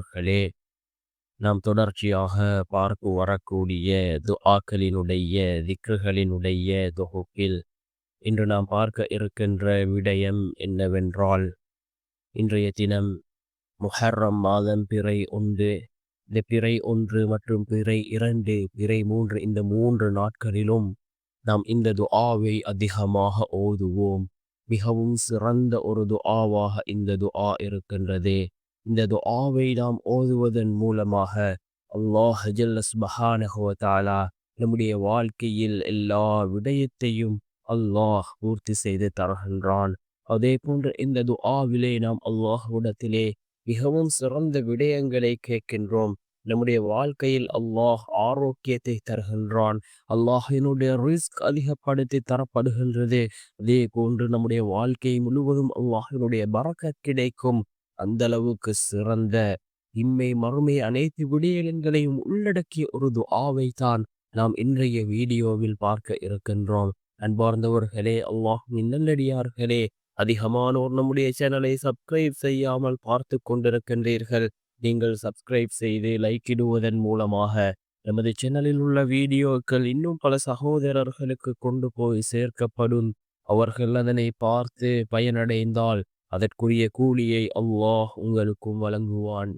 அவர்களே, நாம் தொடர்ச்சியாக பார்த்து வரக்கூடிய துஆக்களினுடைய திக்ருகளினுடைய தொகுப்பில் இன்று நாம் பார்க்க இருக்கின்ற விடயம் என்னவென்றால், இன்றைய தினம் முஹர்ரம் மாதம் பிறை 1. இந்த பிறை 1 மற்றும் பிறை 2, பிறை 3 இந்த 3 நாட்களிலும் நாம் இந்த துஆவை அதிகமாக ஓதுவோம். மிகவும் சிறந்த ஒரு துஆவாக இந்த துஆ இருக்கின்றது. இந்த துஆவை நாம் ஓதுவதன் மூலமாக அல்லாஹ் ஜல்ல சுப்ஹானஹு வ தஆலா நம்முடைய வாழ்க்கையில் எல்லா விடயத்தையும் அல்லாஹ் பூர்த்தி செய்து தருகின்றான். அதே போன்று இந்த துஆவிலே நாம் அல்லாஹ்விடத்திலே மிகவும் சிறந்த விடயங்களை கேட்கின்றோம். நம்முடைய வாழ்க்கையில் அல்லாஹ் ஆரோக்கியத்தை தருகின்றான். அல்லாஹினுடைய ரிஸ்க் அதிகப்படுத்தி தரப்படுகின்றது. அதே போன்று நம்முடைய வாழ்க்கை முழுவதும் அல்லாஹினுடைய பரக்கத் கிடைக்கும். அந்த அளவுக்கு சிறந்த இம்மை மறுமை அனைத்து விடயங்களையும் உள்ளடக்கிய ஒரு துஆவை தான் நாம் இன்றைய வீடியோவில் பார்க்க இருக்கின்றோம். அன்பார்ந்தவர்களே, அல்லாஹ்வின் நல்லடியார்களே, அதிகமானோர் நம்முடைய சேனலை சப்ஸ்கிரைப் செய்யாமல் பார்த்து கொண்டிருக்கின்றீர்கள். நீங்கள் சப்ஸ்கிரைப் செய்து லைக் இடுவதன் மூலமாக நமது சேனலில் உள்ள வீடியோக்கள் இன்னும் பல சகோதரர்களுக்கு கொண்டு போய் சேர்க்கப்படும். அவர்கள் அதனை பார்த்து பயனடைந்தால் அதற்குரிய கூலியை அல்லாஹ் உங்களுக்கும் வழங்குவான்.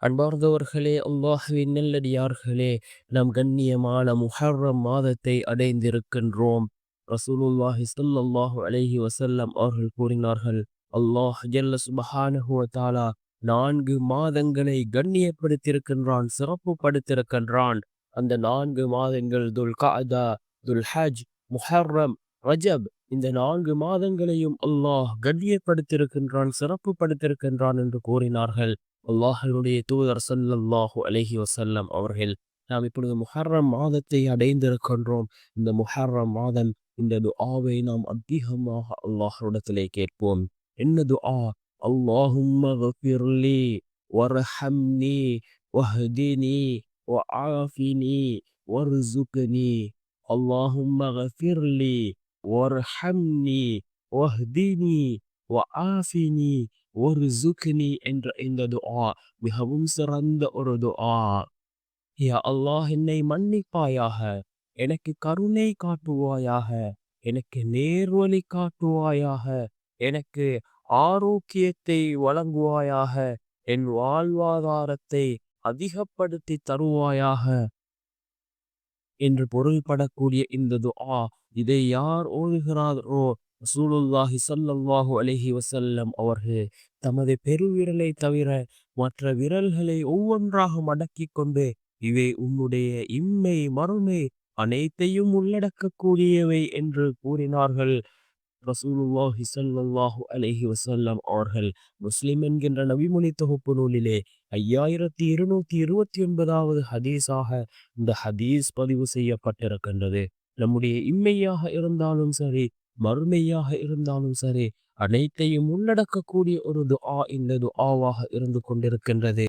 அன்பார்ந்தவர்களே, அல்லாஹ்வின் நல்லடியார்களே, நாம் கண்ணியமான முஹர்ரம் மாதத்தை அடைந்திருக்கின்றோம். ரசூலுல்லாஹி ஸல்லல்லாஹு அலைஹி வஸல்லம் அவர்கள் கூறினார்கள், அல்லாஹ் ஜல்ல சுப்ஹானஹு வ தஆலா 4 மாதங்களை கண்ணியப்படுத்தியிருக்கின்றான், சிறப்பு படுத்திருக்கின்றான். அந்த 4 மாதங்கள் துல் கஅதா, துல் ஹஜ், முஹர்ரம், ரஜப் இந்த 4 மாதங்களையும் அல்லாஹ் கண்ணியப்படுத்தியிருக்கின்றான், சிறப்பு படுத்திருக்கின்றான் என்று கூறினார்கள். அல்லாஹ்வுடைய தூதர் ஸல்லல்லாஹு அலைஹி வஸல்லம் அவர்கள், நாம் இப்பொழுது முஹர்ரம் மாதத்தை அடைந்திருக்கின்றோம். இந்த முஹர்ரம் மாதம் இந்த துஆவை நாம் அதிகமாக அல்லாஹ்விடத்திலே கேட்போம். என்ன துஆ? அல்லாஹும்ம கஃபிர்லி வர்ஹம்னி வஹ்தினி வஆஃபினி வர்சுக்னி. அல்லாஹும்ம கஃபிர்லி வர்ஹம்னி வஹ்தினி வஆஃபினி வர்சுக்னி என்ற இந்த துஆ மிகவும் சிறந்த ஒரு துஆ. யா அல்லாஹ், என்னை மன்னிப்பாயாக, எனக்கு கருணை காட்டுவாயாக, எனக்கு நேர்வழி காட்டுவாயாக, எனக்கு ஆரோக்கியத்தை வழங்குவாயாக, என் வாழ்வாதாரத்தை அதிகப்படுத்தி தருவாயாக என்று பொருள்படக்கூடிய இந்த துஆ, இதை யார் ஓதுகிறாரோ ரசூலுல்லாஹி ஸல்லல்லாஹு அலைஹி வஸல்லம் அவர்கள் தமது பெருவிரலை தவிர மற்ற விரல்களை ஒவ்வொன்றாக மடக்கிக் கொண்டு, இவை உன்னுடைய இம்மை மறுமை அனைத்தையும் உள்ளடக்கக்கூடியவை என்று கூறினார்கள். ரசூலுல்லாஹி ஸல்லல்லாஹு அலைஹி வஸல்லம் அவர்கள் முஸ்லிம் என்கின்ற நபிமொழி தொகுப்பு நூலிலே 5229வது ஹதீஸாக இந்த ஹதீஸ் பதிவு செய்யப்பட்டிருக்கின்றது. நம்முடைய இம்மையாக இருந்தாலும் சரி, மறுமையாக இருந்தாலும் சரி, அனைத்தையும் உள்ளடக்கக்கூடிய ஒரு துஆ இந்த துஆவாக இருந்து கொண்டிருக்கின்றது.